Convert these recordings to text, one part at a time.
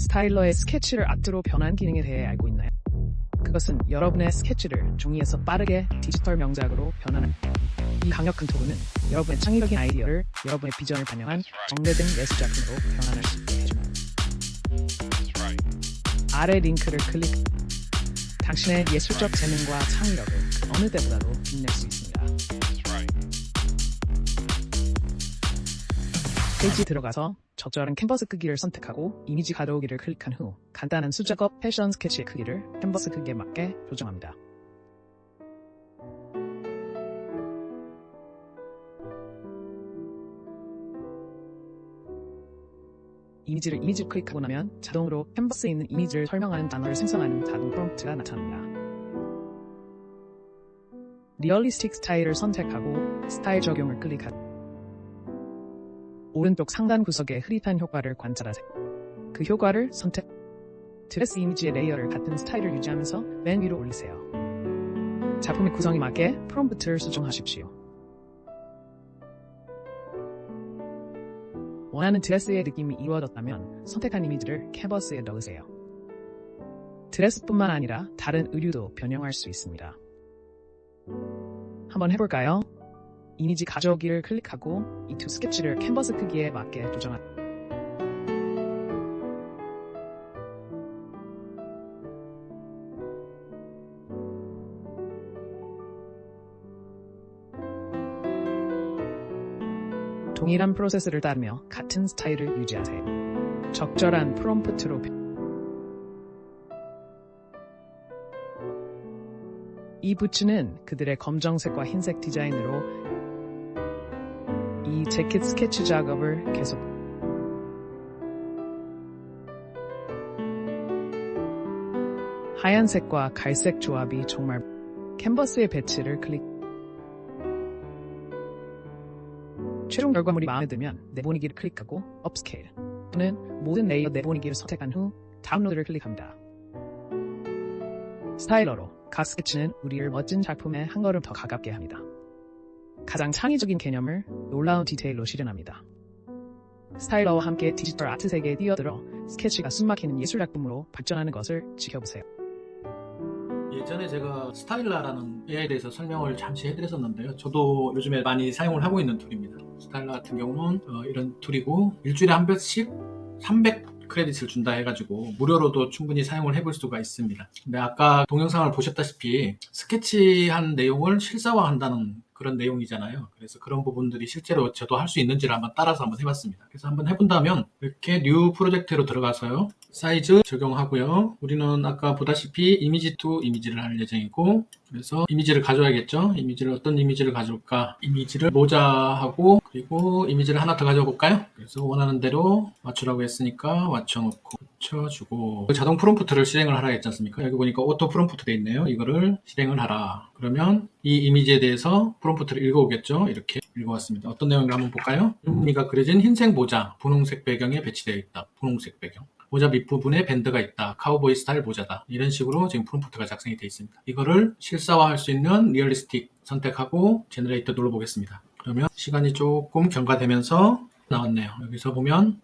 스타일러의 스케치를 아트로 변환 기능에 대해 알고 있나요? 그것은 여러분의 스케치를 종이에서 빠르게 디지털 명작으로 변환하는 이 강력한 도구는 여러분의 창의적인 아이디어를 여러분의 비전을 반영한 정례된 예술작품으로 변환할 수 있게 해줍니다. 아래 링크를 클릭. 당신의 예술적 재능과 창의력을 그 어느 때보다도 빛낼 수 있습니다. 페이지에 들어가서 적절한 캔버스 크기를 선택하고 이미지 가져오기를 클릭한 후 간단한 수작업 패션 스케치의 크기를 캔버스 크기에 맞게 조정합니다. 이미지를 클릭하고 나면 자동으로 캔버스에 있는 이미지를 설명하는 단어를 생성하는 자동 프롬프트가 나타납니다. 리얼리스틱 스타일을 선택하고 스타일 적용을 클릭하고 오른쪽 상단 구석의 흐릿한 효과를 관찰하세요. 그 효과를 선택. 드레스 이미지의 레이어를 같은 스타일을 유지하면서 맨 위로 올리세요. 작품의 구성에 맞게 프롬프트를 수정하십시오. 원하는 드레스의 느낌이 이루어졌다면 선택한 이미지를 캔버스에 넣으세요. 드레스뿐만 아니라 다른 의류도 변형할 수 있습니다. 한번 해볼까요? 이미지 가져오기를 클릭하고 이 두 스케치를 캔버스 크기에 맞게 조정합니다. 동일한 프로세스를 따르며 같은 스타일을 유지하세요. 적절한 프롬프트로 이 부츠는 그들의 검정색과 흰색 디자인으로 이 재킷 스케치 작업을 계속 하얀색과 갈색 조합이 정말 캔버스의 배치를 클릭. 최종 결과물이 마음에 들면 내보내기를 클릭하고 업스케일 또는 모든 레이어 내보내기를 선택한 후 다운로드를 클릭합니다. 스타일러로 각 스케치는 우리를 멋진 작품에 한 걸음 더 가깝게 합니다. 가장 창의적인 개념을 놀라운 디테일로 실현합니다. 스타일러와 함께 디지털 아트 세계에 뛰어들어 스케치가 숨막히는 예술작품으로 발전하는 것을 지켜보세요. 예전에 제가 스타일러라는 AI에 대해서 설명을 잠시 해드렸었는데요. 저도 요즘에 많이 사용을 하고 있는 툴입니다. 스타일러 같은 경우는 이런 툴이고 일주일에 한 번씩 300 크레딧을 준다 해가지고 무료로도 충분히 사용을 해볼 수가 있습니다. 근데 아까 동영상을 보셨다시피 스케치한 내용을 실사화한다는 그런 내용이잖아요. 그래서 그런 부분들이 실제로 저도 할 수 있는지를 한번 따라서 한번 해봤습니다. 그래서 한번 해본다면 이렇게 뉴 프로젝트로 들어가서요. 사이즈 적용하고요. 우리는 아까 보다시피 이미지 투 이미지를 할 예정이고 그래서 이미지를 가져와야겠죠. 이미지를 어떤 이미지를 가져올까? 이미지를 모자하고 그리고 이미지를 하나 더 가져와 볼까요? 그래서 원하는 대로 맞추라고 했으니까 맞춰놓고 붙여주고 자동 프롬프트를 실행을 하라 했지 않습니까? 여기 보니까 오토 프롬프트 돼 있네요. 이거를 실행을 하라. 그러면 이 이미지에 대해서 프롬프트를 읽어오겠죠. 이렇게 읽어왔습니다. 어떤 내용인가 한번 볼까요? 주머니가 그려진 흰색 모자, 분홍색 배경에 배치되어 있다. 분홍색 배경. 모자 밑부분에 밴드가 있다. 카우보이 스타일 모자다. 이런 식으로 지금 프롬프트가 작성이 되어 있습니다. 이거를 실사화할 수 있는 리얼리스틱 선택하고 제너레이터 눌러보겠습니다. 그러면 시간이 조금 경과되면서 나왔네요. 여기서 보면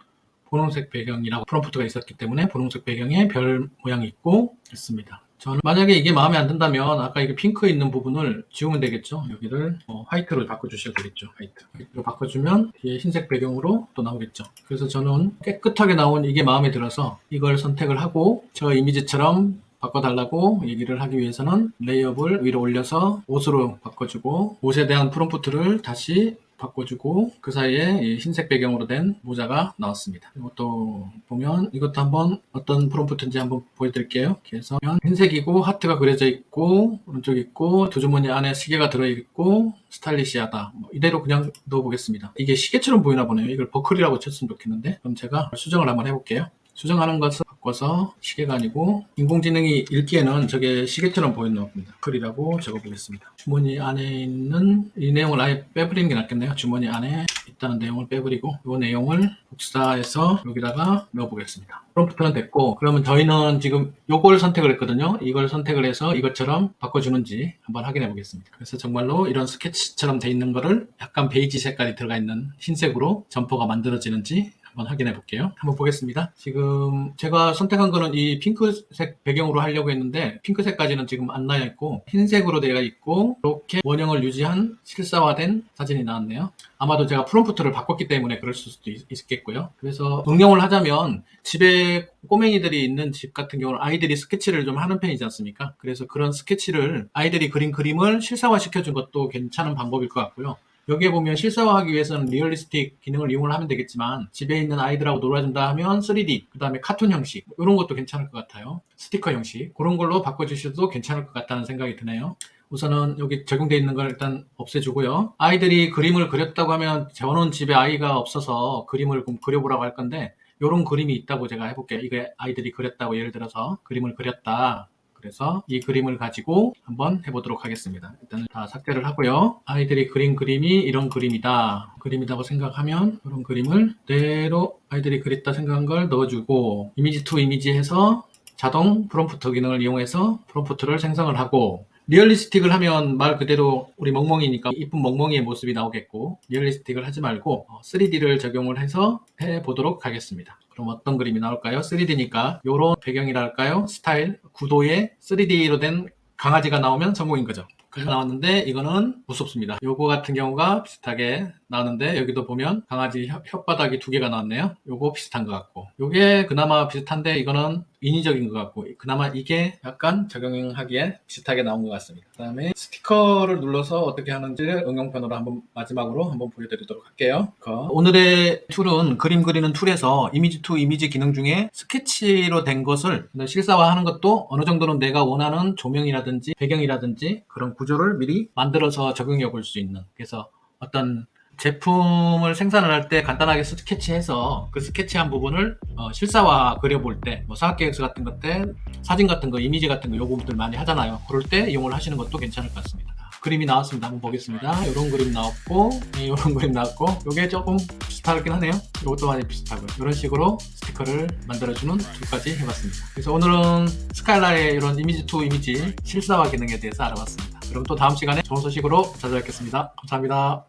분홍색 배경이라고 프롬프트가 있었기 때문에 분홍색 배경에 별 모양이 있고 있습니다. 저는 만약에 이게 마음에 안 든다면 아까 이게 핑크 있는 부분을 지우면 되겠죠. 여기를 화이트로 바꿔주셔야 되겠죠. 화이트로 바꿔주면 뒤에 흰색 배경으로 또 나오겠죠. 그래서 저는 깨끗하게 나온 이게 마음에 들어서 이걸 선택을 하고 저 이미지처럼 바꿔달라고 얘기를 하기 위해서는 레이업을 위로 올려서 옷으로 바꿔주고 옷에 대한 프롬프트를 다시 바꿔주고 그 사이에 이 흰색 배경으로 된 모자가 나왔습니다. 이것도 보면 이것도 한번 어떤 프롬프트인지 한번 보여드릴게요. 그래서 흰색이고 하트가 그려져 있고 오른쪽 있고 두 주머니 안에 시계가 들어있고 스타일리시하다. 이대로 그냥 넣어보겠습니다. 이게 시계처럼 보이나 보네요. 이걸 버클이라고 쳤으면 좋겠는데 그럼 제가 수정을 한번 해볼게요. 수정하는 것을 바꿔서 시계가 아니고 인공지능이 읽기에는 저게 시계처럼 보이는 겁니다. 글이라고 적어보겠습니다. 주머니 안에 있는 이 내용을 아예 빼버리는 게 낫겠네요. 주머니 안에 있다는 내용을 빼버리고 이 내용을 복사해서 여기다가 넣어보겠습니다. 프롬프트는 됐고 그러면 저희는 지금 요걸 선택을 했거든요. 이걸 선택을 해서 이것처럼 바꿔주는지 한번 확인해 보겠습니다. 그래서 정말로 이런 스케치처럼 돼 있는 거를 약간 베이지 색깔이 들어가 있는 흰색으로 점퍼가 만들어지는지 한번 확인해 볼게요. 한번 보겠습니다. 지금 제가 선택한 거는 이 핑크색 배경으로 하려고 했는데 핑크색까지는 지금 안 나와 있고 흰색으로 되어 있고 이렇게 원형을 유지한 실사화된 사진이 나왔네요. 아마도 제가 프롬프트를 바꿨기 때문에 그럴 수도 있겠고요. 그래서 응용을 하자면 집에 꼬맹이들이 있는 집 같은 경우는 아이들이 스케치를 좀 하는 편이지 않습니까? 그래서 그런 스케치를 아이들이 그린 그림을 실사화 시켜준 것도 괜찮은 방법일 것 같고요. 여기에 보면 실사화하기 위해서는 리얼리스틱 기능을 이용을 하면 되겠지만 집에 있는 아이들하고 놀아준다 하면 3D, 그 다음에 카툰 형식 이런 것도 괜찮을 것 같아요. 스티커 형식 그런 걸로 바꿔주셔도 괜찮을 것 같다는 생각이 드네요. 우선은 여기 적용되어 있는 걸 일단 없애주고요. 아이들이 그림을 그렸다고 하면 저는 집에 아이가 없어서 그림을 그려보라고 할 건데 이런 그림이 있다고 제가 해볼게요. 이게 아이들이 그렸다고 예를 들어서 그림을 그렸다. 그래서 이 그림을 가지고 한번 해보도록 하겠습니다. 일단 다 삭제를 하고요. 아이들이 그린 그림이 이런 그림이라고 생각하면 이런 그림을 그대로 아이들이 그렸다 생각한 걸 넣어주고 이미지 투 이미지 해서 자동 프롬프트 기능을 이용해서 프롬프트를 생성을 하고 리얼리스틱을 하면 말 그대로 우리 멍멍이니까 이쁜 멍멍이의 모습이 나오겠고 리얼리스틱을 하지 말고 3D를 적용을 해서 해보도록 하겠습니다. 그럼 어떤 그림이 나올까요? 3D니까 이런 배경이랄까요? 스타일, 구도에 3D로 된 강아지가 나오면 성공인 거죠. 그래서 나왔는데 이거는 무섭습니다. 요거 같은 경우가 비슷하게 나오는데 여기도 보면 강아지 혓바닥이 2개가 나왔네요. 요거 비슷한 것 같고 요게 그나마 비슷한데 이거는 인위적인 것 같고 그나마 이게 약간 적용하기에 비슷하게 나온 것 같습니다. 그 다음에 스티커를 눌러서 어떻게 하는지를 응용편으로 한번 마지막으로 한번 보여드리도록 할게요. 오늘의 툴은 그림 그리는 툴에서 이미지 투 이미지 기능 중에 스케치로 된 것을 실사화하는 것도 어느 정도는 내가 원하는 조명이라든지 배경이라든지 그런 구조를 미리 만들어서 적용해 볼 수 있는 그래서 어떤 제품을 생산을 할 때 간단하게 스케치해서 그 스케치한 부분을 실사화 그려볼 때 뭐 사각계획서 같은 것 때 사진 같은 거 이미지 같은 거 요 부분들 많이 하잖아요. 그럴 때 이용을 하시는 것도 괜찮을 것 같습니다. 그림이 나왔습니다. 한번 보겠습니다. 이런 그림 나왔고 이런 그림 나왔고 요게 조금 비슷하긴 하네요. 이것도 많이 비슷하고요. 이런 식으로 스티커를 만들어주는 툴까지 해봤습니다. 그래서 오늘은 스카일라의 이런 이미지 투 이미지 실사화 기능에 대해서 알아봤습니다. 그럼 또 다음 시간에 좋은 소식으로 찾아뵙겠습니다. 감사합니다.